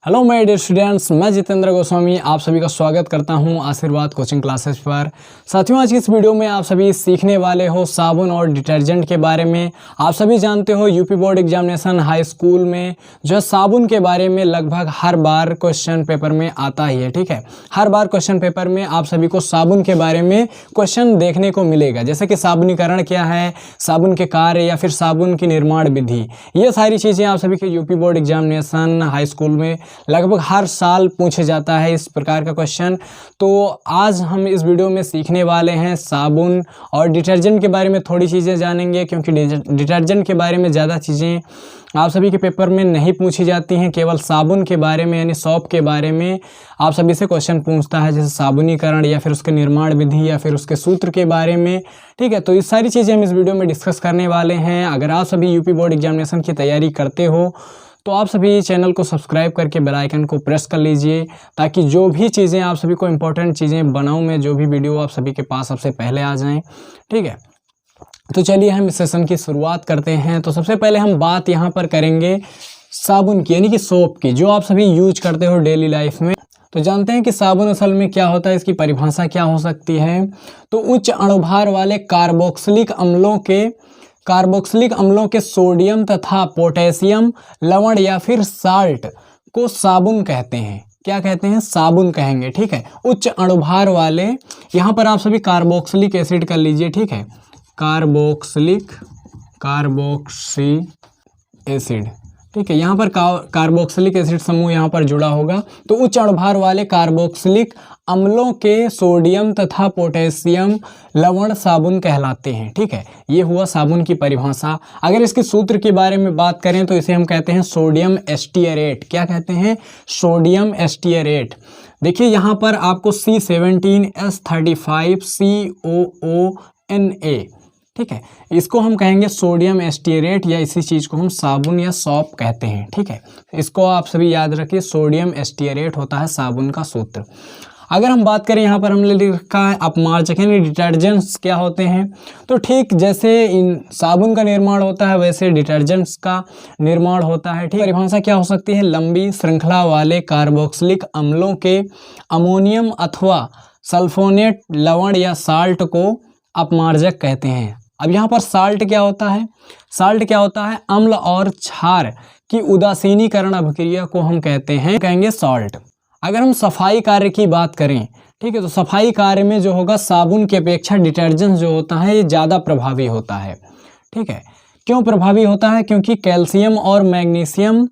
Hello my dear students, मैं जितेंद्र गोस्वामी आप सभी का स्वागत करता हूं आशीर्वाद कोचिंग क्लासेस पर। साथियों, आज की इस वीडियो में आप सभी सीखने वाले हो साबुन और डिटर्जेंट के बारे में। आप सभी जानते हो UP board examination high school में जो साबुन के बारे में लगभग हर बार क्वेश्चन पेपर में आता ही है। ठीक है, हर बार क्वेश्चन पेपर में आप सभी को साबुन के बारे में क्वेश्चन देखने को मिलेगा, जैसे कि साबुनीकरण क्या है, साबुन के कार्य या फिर साबुन की निर्माण विधि। ये सारी चीज़ें आप सभी के UP board examination high school में लगभग हर साल पूछे जाता है इस प्रकार का क्वेश्चन। तो आज हम इस वीडियो में सीखने वाले हैं साबुन और डिटर्जेंट के बारे में थोड़ी चीज़ें जानेंगे, क्योंकि डिटर्जेंट के बारे में ज़्यादा चीज़ें आप सभी के पेपर में नहीं पूछी जाती हैं। केवल साबुन के बारे में यानी सॉप के बारे में आप सभी से क्वेश्चन पूछता है, जैसे साबुनीकरण या फिर उसके निर्माण विधि या फिर उसके सूत्र के बारे में। ठीक है, तो इस सारी चीज़ें हम इस वीडियो में डिस्कस करने वाले हैं। अगर आप सभी यूपी बोर्ड एग्जामिनेशन की तैयारी करते हो तो आप सभी चैनल को सब्सक्राइब करके बेल आइकन को प्रेस कर लीजिए, ताकि जो भी चीज़ें आप सभी को इम्पोर्टेंट चीज़ें बनाऊं मैं, जो भी वीडियो आप सभी के पास सबसे पहले आ जाएं। ठीक है, तो चलिए हम इस सेशन की शुरुआत करते हैं। तो सबसे पहले हम बात यहाँ पर करेंगे साबुन की, यानी कि सोप की, जो आप सभी यूज करते हो डेली लाइफ में। तो जानते हैं कि साबुन असल में क्या होता है, इसकी परिभाषा क्या हो सकती है। तो उच्च अणुभार वाले कार्बोक्सिलिक अम्लों के सोडियम तथा पोटेशियम लवण या फिर साल्ट को साबुन कहते हैं। क्या कहते हैं? साबुन कहेंगे। ठीक है, उच्च अणुभार वाले, यहाँ पर आप सभी कार्बोक्सिलिक एसिड कर लीजिए। ठीक है, कार्बोक्सी एसिड। ठीक है, यहाँ पर कार्बोक्सिलिक एसिड समूह यहाँ पर जुड़ा होगा। तो उच्च अणुभार वाले कार्बोक्सिलिक अम्लों के सोडियम तथा पोटेशियम लवण साबुन कहलाते हैं। ठीक है, ये हुआ साबुन की परिभाषा। अगर इसके सूत्र के बारे में बात करें तो इसे हम कहते हैं सोडियम एस्टियरेट। क्या कहते हैं? सोडियम एस्टियरेट। देखिए यहाँ पर आपको C17S35COONA, ठीक है, इसको हम कहेंगे सोडियम एस्टियरेट, या इसी चीज़ को हम साबुन या सॉप कहते हैं। ठीक है, इसको आप सभी याद रखिए, सोडियम एस्टियरेट होता है साबुन का सूत्र। अगर हम बात करें, यहाँ पर हमने लिखा है अपमार्जक यानी डिटर्जेंट्स क्या होते हैं। तो ठीक जैसे इन साबुन का निर्माण होता है वैसे डिटर्जेंट्स का निर्माण होता है। ठीक, परिभाषा क्या हो सकती है? लंबी श्रृंखला वाले कार्बोक्सिलिक अम्लों के अमोनियम अथवा सल्फोनेट लवण या साल्ट को अपमार्जक कहते हैं। अब यहाँ पर साल्ट क्या होता है? साल्ट क्या होता है? अम्ल और क्षार की उदासीनीकरण अभिक्रिया को हम कहेंगे सॉल्ट। अगर हम सफाई कार्य की बात करें, ठीक है, तो सफाई कार्य में जो होगा साबुन की अपेक्षा डिटर्जेंट जो होता है ये ज़्यादा प्रभावी होता है। ठीक है, क्यों प्रभावी होता है? क्योंकि कैल्शियम और मैग्नीशियम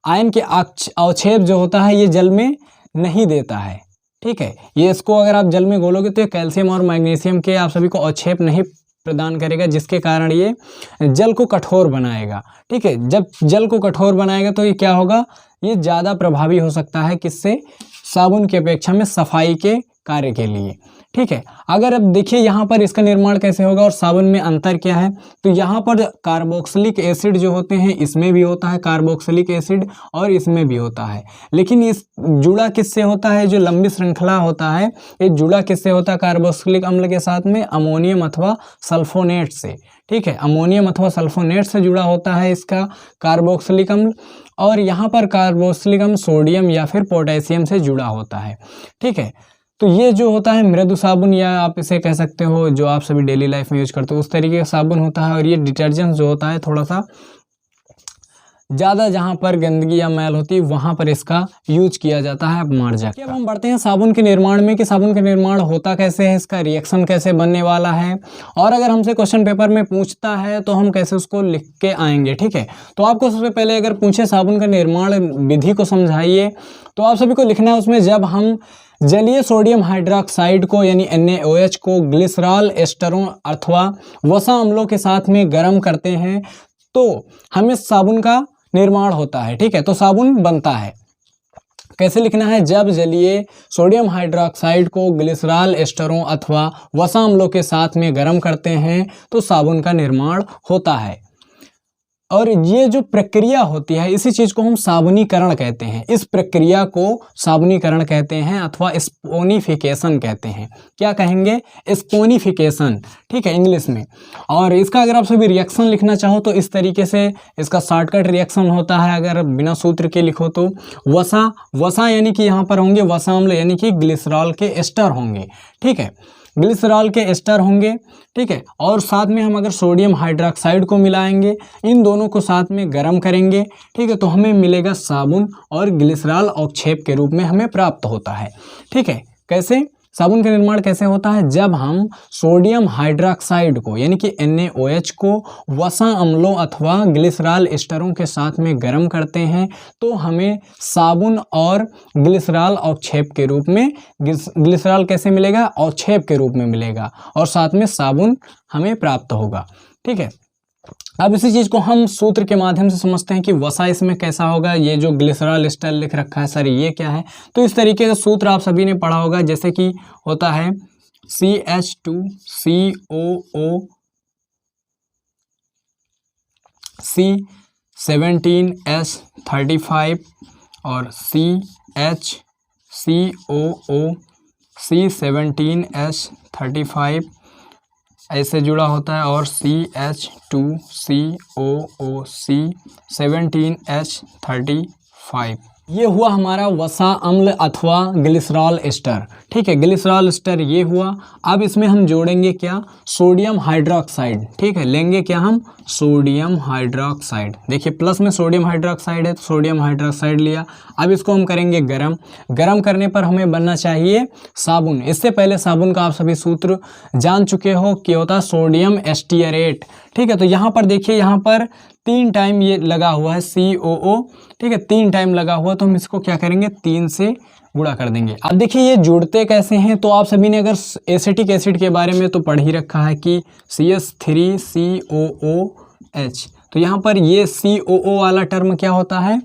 आयन के अवक्षेप जो होता है ये जल में नहीं देता है। ठीक है, ये इसको अगर आप जल में घोलोगे तो ये कैल्शियम और मैग्नीशियम के आप सभी को अवक्षेप नहीं प्रदान करेगा, जिसके कारण ये जल को कठोर बनाएगा। ठीक है, जब जल को कठोर बनाएगा तो ये क्या होगा? ये ज़्यादा प्रभावी हो सकता है, किससे? साबुन की अपेक्षा में सफाई के कार्य के लिए। ठीक है, अगर अब देखिए यहाँ पर इसका निर्माण कैसे होगा और साबुन में अंतर क्या है। तो यहाँ पर कार्बोक्सिलिक एसिड जो होते हैं इसमें भी होता है कार्बोक्सिलिक एसिड और इसमें भी होता है, लेकिन इस जुड़ा किससे होता है? जो लंबी श्रृंखला होता है ये जुड़ा किससे होता है कार्बोक्सिलिक अम्ल के साथ में? अमोनियम अथवा सल्फोनेट से। ठीक है, अमोनियम अथवा सल्फोनेट से जुड़ा होता है इसका कार्बोक्सिलिक अम्ल, और यहाँ पर कार्बोक्सिलिक अम्ल सोडियम या फिर पोटेशियम से जुड़ा होता है। ठीक है, तो ये जो होता है मृदु साबुन, या आप इसे कह सकते हो जो आप सभी डेली लाइफ में यूज करते हो उस तरीके का साबुन होता है। और ये डिटर्जेंट जो होता है थोड़ा सा ज़्यादा जहाँ पर गंदगी या मैल होती है वहाँ पर इसका यूज किया जाता है अपमार्जक। अब हम बढ़ते हैं साबुन के निर्माण में कि साबुन का निर्माण होता कैसे है, इसका रिएक्शन कैसे बनने वाला है, और अगर हमसे क्वेश्चन पेपर में पूछता है तो हम कैसे उसको लिख के आएंगे। ठीक है, तो आपको सबसे पहले अगर पूछे साबुन का निर्माण विधि को समझाइए, तो आप सभी को लिखना है उसमें, जब हम जलीय सोडियम हाइड्रोक्साइड को यानी NaOH को ग्लिसरॉल एस्टरों अथवा वसा अम्लों के साथ में गर्म करते हैं तो हमें साबुन का निर्माण होता है। ठीक है, तो साबुन बनता है। कैसे लिखना है? जब जलीय सोडियम हाइड्रोक्साइड को ग्लिसरॉल एस्टरों अथवा वसा अम्लों के साथ में गर्म करते हैं तो साबुन का निर्माण होता है। और ये जो प्रक्रिया होती है इसी चीज को हम साबुनीकरण कहते हैं। इस प्रक्रिया को साबुनीकरण कहते हैं अथवा स्पोनिफिकेशन कहते हैं। क्या कहेंगे? स्पोनिफिकेशन, ठीक है, इंग्लिश में। और इसका अगर आप सभी रिएक्शन लिखना चाहो तो इस तरीके से इसका शॉर्टकट रिएक्शन होता है। अगर बिना सूत्र के लिखो तो वसा यानी कि यहाँ पर होंगे वसा अम्ल यानी कि ग्लिसरॉल के एस्टर होंगे, ठीक है, ग्लिसरॉल के एस्टर होंगे, ठीक है। और साथ में हम अगर सोडियम हाइड्रोक्साइड को मिलाएंगे, इन दोनों को साथ में गर्म करेंगे, ठीक है, तो हमें मिलेगा साबुन और ग्लिसरॉल अवक्षेप के रूप में हमें प्राप्त होता है, ठीक है। कैसे साबुन का निर्माण कैसे होता है? जब हम सोडियम हाइड्रोक्साइड को यानी कि NaOH को वसा अम्लों अथवा ग्लिसरॉल एस्टरों के साथ में गर्म करते हैं तो हमें साबुन और ग्लिसरॉल अवक्षेप के रूप में, ग्लिसरॉल कैसे मिलेगा? अवक्षेप के रूप में मिलेगा और साथ में साबुन हमें प्राप्त होगा, ठीक है। अब इसी चीज को हम सूत्र के माध्यम से समझते हैं कि वसा इसमें कैसा होगा। ये जो ग्लिसरॉल एस्टर लिख रखा है सर ये क्या है? तो इस तरीके का सूत्र आप सभी ने पढ़ा होगा, जैसे कि होता है CH2COO C17H35 और CHCOO C17H35 ऐसे जुड़ा होता है और CH2COO C17H35। ये हुआ हमारा वसा अम्ल अथवा ग्लिसरॉल एस्टर, ठीक है, ग्लिसरॉल एस्टर ये हुआ। अब इसमें हम जोड़ेंगे क्या? सोडियम हाइड्रोक्साइड, ठीक है, लेंगे क्या हम? Sodium hydroxide. देखिए प्लस में सोडियम हाइड्रोक्साइड है तो सोडियम हाइड्रोक्साइड लिया। अब इसको हम करेंगे गरम। गरम करने पर हमें बनना चाहिए साबुन। इससे पहले साबुन का आप सभी सूत्र जान चुके हो कि होता है सोडियम एस्टियरेट, ठीक है। तो यहाँ पर देखिए, यहाँ पर 3 टाइम ये लगा हुआ है COO, ठीक है, 3 टाइम लगा हुआ, तो हम इसको क्या करेंगे? 3 से गुणा कर देंगे। अब देखिए ये जुड़ते कैसे हैं, तो आप सभी ने अगर एसिटिक एसिड के बारे में तो पढ़ ही रखा है कि CH3COOH। तो यहाँ पर ये COO वाला टर्म क्या होता है?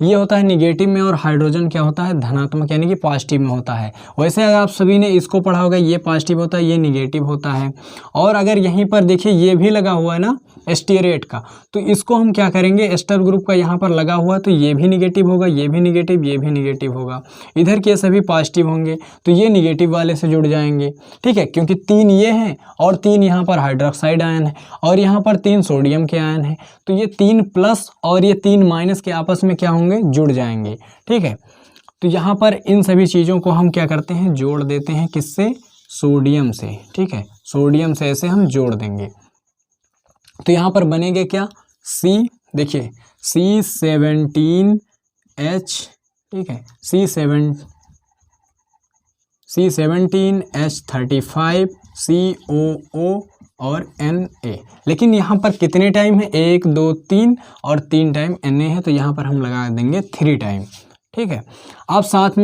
ये होता है निगेटिव में और हाइड्रोजन क्या होता है? धनात्मक यानी कि पॉजिटिव में होता है। वैसे अगर आप सभी ने इसको पढ़ा होगा, ये पॉजिटिव होता है, ये निगेटिव होता है। और अगर यहीं पर देखिए ये भी लगा हुआ है ना एस्टियरेट का, तो इसको हम क्या करेंगे? एस्टर ग्रुप का यहाँ पर लगा हुआ है तो ये भी निगेटिव होगा, ये भी निगेटिव, ये भी निगेटिव होगा। इधर के सभी पॉजिटिव होंगे तो ये निगेटिव वाले से जुड़ जाएंगे, ठीक है, क्योंकि 3 ये हैं और 3 यहाँ पर हाइड्रोक्साइड आयन है और यहाँ पर 3 सोडियम के आयन है। तो ये 3 प्लस और ये 3 माइनस के आपस में क्या होंगे? जुड़ जाएंगे, ठीक है। तो यहाँ पर इन सभी चीज़ों को हम क्या करते हैं? जोड़ देते हैं। किससे? सोडियम से, ठीक है, सोडियम से ऐसे हम जोड़ देंगे। तो यहाँ पर बनेंगे क्या? देखिए C17H, ठीक है, C17H35 COO और Na। लेकिन यहाँ पर कितने टाइम है? 1 2 3 और 3 टाइम Na है, तो यहाँ पर हम लगा देंगे 3 टाइम, ठीक है। अब साथ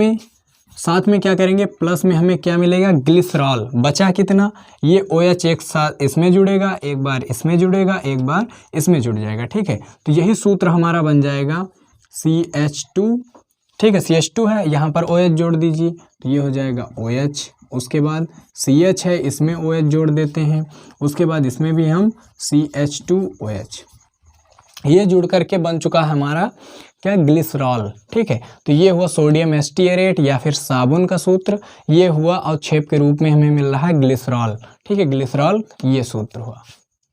में क्या करेंगे? प्लस में हमें क्या मिलेगा? ग्लिसरॉल। बचा कितना? ये OH एक साथ इसमें जुड़ेगा, एक बार इसमें जुड़ेगा, एक बार इसमें जुड़ जाएगा, ठीक है। तो यही सूत्र हमारा बन जाएगा CH2, ठीक है, CH2 है, यहाँ पर OH जोड़ दीजिए तो ये हो जाएगा OH। उसके बाद CH है, इसमें OH जोड़ देते हैं। उसके बाद इसमें भी हम CH2OH। ये जुड़ करके बन चुका है हमारा क्या? ग्लिसरॉल, ठीक है। तो ये हुआ सोडियम एस्टियरेट या फिर साबुन का सूत्र। ये हुआ अवक्षेप के रूप में हमें मिल रहा है ग्लिसरॉल, ठीक है, ग्लिसरॉल ये सूत्र हुआ।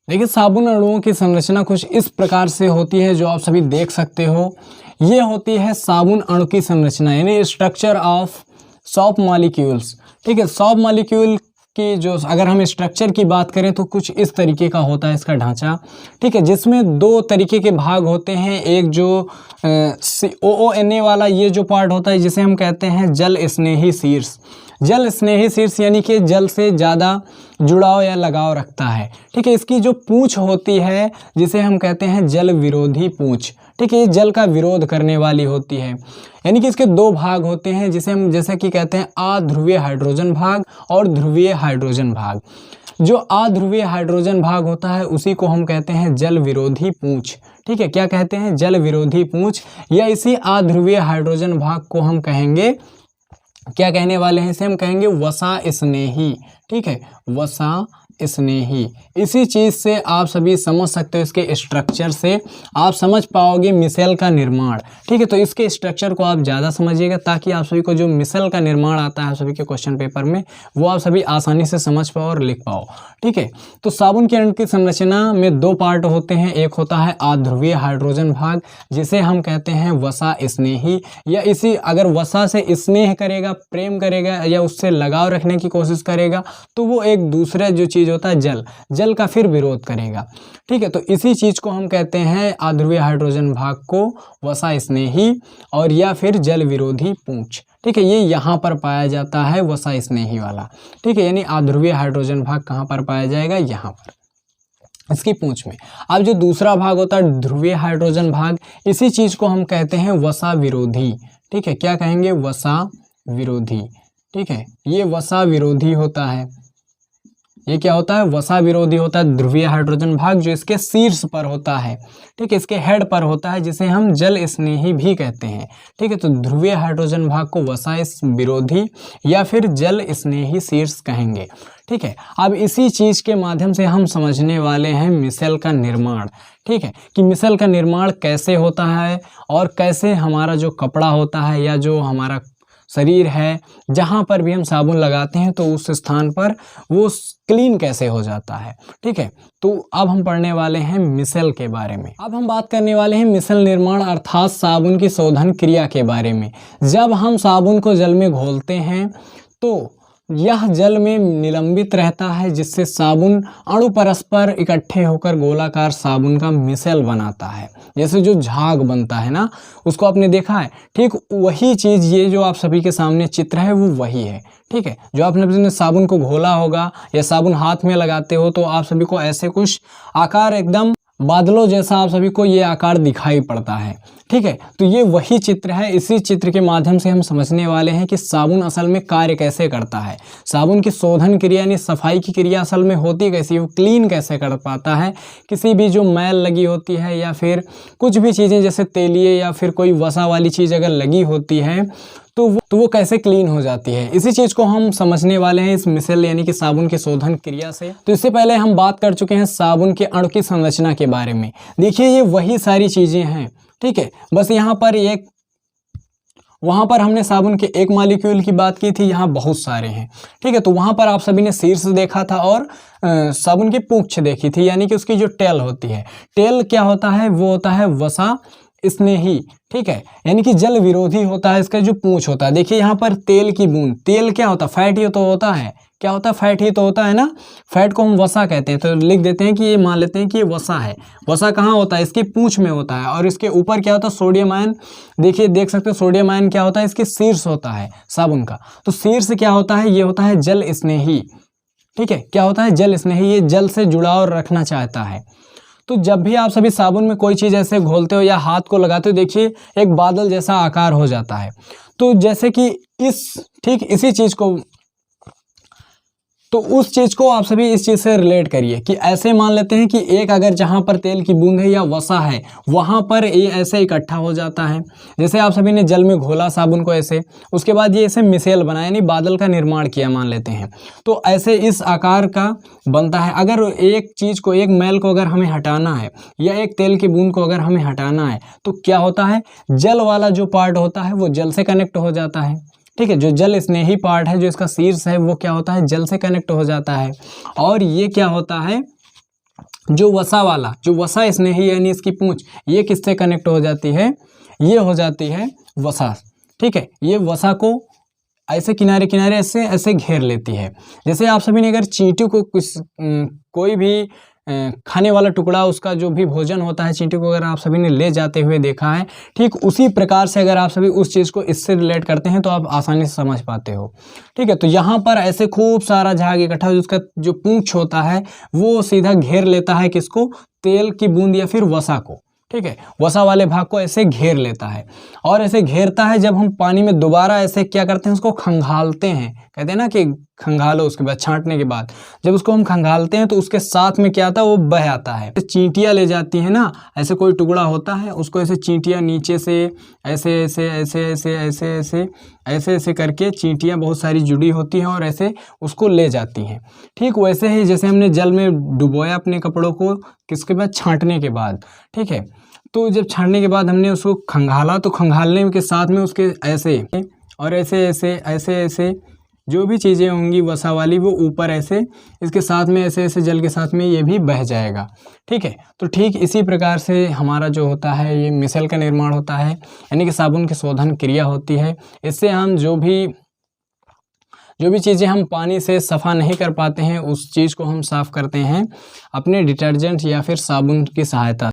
देखिए साबुन अणुओं की संरचना कुछ इस प्रकार से होती है जो आप सभी देख सकते हो। ये होती है साबुन अणु की संरचना यानी स्ट्रक्चर ऑफ सॉप मॉलिक्यूल्स, ठीक है। सॉप मॉलिक्यूल की जो अगर हम स्ट्रक्चर की बात करें तो कुछ इस तरीके का होता है इसका ढांचा, ठीक है, जिसमें 2 तरीके के भाग होते हैं। एक जो OONA वाला ये जो पार्ट होता है जिसे हम कहते हैं जल स्नेही शीर्ष। जल स्नेही शीर्ष यानी कि जल से ज़्यादा जुड़ाव या लगाव रखता है, ठीक है। इसकी जो पूंछ होती है जिसे हम कहते हैं जल विरोधी पूंछ, ठीक है, ये जल का विरोध करने वाली होती है। यानी कि इसके 2 भाग होते हैं जिसे हम जैसे कि कहते हैं अध्रुवीय हाइड्रोजन भाग और ध्रुवीय हाइड्रोजन भाग। जो अध्रुवीय हाइड्रोजन भाग होता है उसी को हम कहते हैं जल विरोधी पूंछ, ठीक है। क्या कहते हैं? जल विरोधी पूंछ। या इसी अध्रुवीय हाइड्रोजन भाग को हम कहेंगे, क्या कहने वाले हैं इसे? हम कहेंगे वसा स्नेही, ठीक है, वसा स्नेही। इसी चीज़ से आप सभी समझ सकते हो, इसके स्ट्रक्चर से आप समझ पाओगे मिसेल का निर्माण। ठीक है, तो इसके स्ट्रक्चर को आप ज़्यादा समझिएगा ताकि आप सभी को जो मिसेल का निर्माण आता है आप सभी के क्वेश्चन पेपर में वो आप सभी आसानी से समझ पाओ और लिख पाओ। ठीक है, तो साबुन के अणु की संरचना में दो पार्ट होते हैं। एक होता है अध्रुवीय हाइड्रोजन भाग जिसे हम कहते हैं वसा स्नेही, या इसी अगर वसा से स्नेह करेगा, प्रेम करेगा या उससे लगाव रखने की कोशिश करेगा तो वो एक दूसरा जो चीज़ होता है जल का फिर विरोध करेगा। ठीक है, तो इसी चीज़ को हम कहते हैं अध्रुवीय हाइड्रोजन भाग को वसा स्नेही और या फिर जल विरोधी पूंछ। ठीक है, ये यहाँ पर पाया जाता है वसा स्नेही वाला। ठीक है, यानी अध्रुवीय हाइड्रोजन भाग कहाँ पर पाया जाएगा, यहाँ पर इसकी पूंछ में। अब जो दूसरा भाग होता है ध्रुवीय हाइड्रोजन भाग, इसी चीज़ को हम कहते हैं वसा विरोधी। ठीक है, क्या कहेंगे, वसा विरोधी। ठीक है, ये वसा विरोधी होता है। ये क्या होता है, वसा विरोधी होता है ध्रुवीय हाइड्रोजन भाग जो इसके शीर्ष पर होता है। ठीक है, इसके हेड पर होता है जिसे हम जल स्नेही भी कहते हैं। ठीक है, तो ध्रुवीय हाइड्रोजन भाग को वसा विरोधी या फिर जल स्नेही शीर्ष कहेंगे। ठीक है, अब इसी चीज़ के माध्यम से हम समझने वाले हैं मिसेल का निर्माण। ठीक है, कि मिसेल का निर्माण कैसे होता है और कैसे हमारा जो कपड़ा होता है या जो हमारा शरीर है जहाँ पर भी हम साबुन लगाते हैं तो उस स्थान पर वो क्लीन कैसे हो जाता है। ठीक है, तो अब हम पढ़ने वाले हैं मिसेल के बारे में। अब हम बात करने वाले हैं मिसेल निर्माण अर्थात साबुन की शोधन क्रिया के बारे में। जब हम साबुन को जल में घोलते हैं तो यह जल में निलंबित रहता है जिससे साबुन अणु परस्पर इकट्ठे होकर गोलाकार साबुन का मिसेल बनाता है। जैसे जो झाग बनता है ना, उसको आपने देखा है। ठीक वही चीज़ ये जो आप सभी के सामने चित्र है वो वही है। ठीक है, जो आपने अपने साबुन को घोला होगा या साबुन हाथ में लगाते हो तो आप सभी को ऐसे कुछ आकार एकदम बादलों जैसा आप सभी को ये आकार दिखाई पड़ता है। ठीक है, तो ये वही चित्र है। इसी चित्र के माध्यम से हम समझने वाले हैं कि साबुन असल में कार्य कैसे करता है। साबुन की शोधन क्रिया यानी सफाई की क्रिया असल में होती कैसी, वो क्लीन कैसे कर पाता है। किसी भी जो मैल लगी होती है या फिर कुछ भी चीज़ें जैसे तेलीय या फिर कोई वसा वाली चीज़ अगर लगी होती है तो वो कैसे क्लीन हो जाती है। इसी चीज़ को हम समझने वाले हैं इस मिसेल यानी कि साबुन की शोधन क्रिया से। तो इससे पहले हम बात कर चुके हैं साबुन के अणु की संरचना के बारे में। देखिए ये वही सारी चीज़ें हैं। ठीक है, बस यहाँ पर एक, वहाँ पर हमने साबुन के एक मॉलिक्यूल की बात की थी, यहाँ बहुत सारे हैं। ठीक है, तो वहाँ पर आप सभी ने शीर्ष देखा था और साबुन की पूंछ देखी थी, यानी कि उसकी जो टेल होती है। टेल क्या होता है, वो होता है वसा स्नेही। ठीक है, यानी कि जल विरोधी होता है इसका जो पूंछ होता है। देखिए यहाँ पर तेल की बूंद, तेल क्या होता है, फैट ही तो होता है। क्या होता है, फैट ही तो होता है ना। फैट को हम वसा कहते हैं, तो लिख देते हैं कि ये मान लेते हैं कि ये वसा है। वसा कहाँ होता है, इसकी पूंछ में होता है। और इसके ऊपर क्या होता है, सोडियम आयन। देखिए देख सकते हो सोडियम आयन क्या होता है, इसके शीर्ष होता है साबुन का। तो शीर्ष क्या होता है, ये होता है जल स्नेही। ठीक है, क्या होता है, जल स्नेही। ये जल से जुड़ाव रखना चाहता है। तो जब भी आप सभी साबुन में कोई चीज़ ऐसे घोलते हो या हाथ को लगाते हो, देखिए एक बादल जैसा आकार हो जाता है। तो जैसे कि इसी चीज़ को, तो उस चीज़ को आप सभी इस चीज़ से रिलेट करिए कि ऐसे मान लेते हैं कि एक अगर जहाँ पर तेल की बूंद है या वसा है वहाँ पर ये ऐसे इकट्ठा हो जाता है। जैसे आप सभी ने जल में घोला साबुन को ऐसे, उसके बाद ये ऐसे मिसेल बना यानी बादल का निर्माण किया मान लेते हैं, तो ऐसे इस आकार का बनता है। अगर एक चीज़ को, एक मैल को अगर हमें हटाना है या एक तेल की बूंद को अगर हमें हटाना है तो क्या होता है, जल वाला जो पार्ट होता है वो जल से कनेक्ट हो जाता है। ठीक है, जो जल स्नेही पार्ट है जो इसका शीर्ष है वो क्या होता है, जल से कनेक्ट हो जाता है। और ये क्या होता है, जो वसा वाला, जो वसा स्नेही यानी इसकी पूंछ, ये किससे कनेक्ट हो जाती है, ये हो जाती है वसा। ठीक है, ये वसा को ऐसे किनारे किनारे ऐसे घेर लेती है। जैसे आप सभी ने अगर चींटी को कोई भी खाने वाला टुकड़ा, उसका जो भी भोजन होता है, चींटी को अगर आप सभी ने ले जाते हुए देखा है, ठीक उसी प्रकार से अगर आप सभी उस चीज़ को इससे रिलेट करते हैं तो आप आसानी से समझ पाते हो। ठीक है, तो यहाँ पर ऐसे खूब सारा झाग इकट्ठा, उसका जो पूंछ होता है वो सीधा घेर लेता है किसको, तेल की बूंद या फिर वसा को। ठीक है, वसा वाले भाग को ऐसे घेर लेता है। और ऐसे घेरता है जब हम पानी में दोबारा ऐसे क्या करते हैं, उसको खंगालते हैं, कहते हैं ना कि खंगालो, उसके बाद छांटने के बाद जब उसको हम खंगालते हैं तो उसके साथ में क्या आता है, वो बह आता है। चींटियाँ ले जाती हैं ना, ऐसे कोई टुकड़ा होता है उसको ऐसे चींटियाँ नीचे से ऐसे ऐसे ऐसे ऐसे ऐसे ऐसे ऐसे ऐसे करके चींटियाँ बहुत सारी जुड़ी होती हैं और ऐसे उसको ले जाती हैं। ठीक वैसे ही जैसे हमने जल में डुबोया अपने कपड़ों को, किसके बाद, छांटने के बाद। ठीक है, तो जब छांटने के बाद हमने उसको खंगाला, तो खंगालने के साथ में उसके ऐसे और ऐसे ऐसे ऐसे ऐसे जो भी चीज़ें होंगी वसा वाली, वो ऊपर ऐसे इसके साथ में ऐसे ऐसे जल के साथ में ये भी बह जाएगा। ठीक है, तो ठीक इसी प्रकार से हमारा जो होता है ये मिसल का निर्माण होता है, यानी कि साबुन की शोधन क्रिया होती है। इससे हम जो भी चीज़ें हम पानी से सफ़ा नहीं कर पाते हैं, उस चीज़ को हम साफ़ करते हैं अपने डिटर्जेंट या फिर साबुन की सहायता।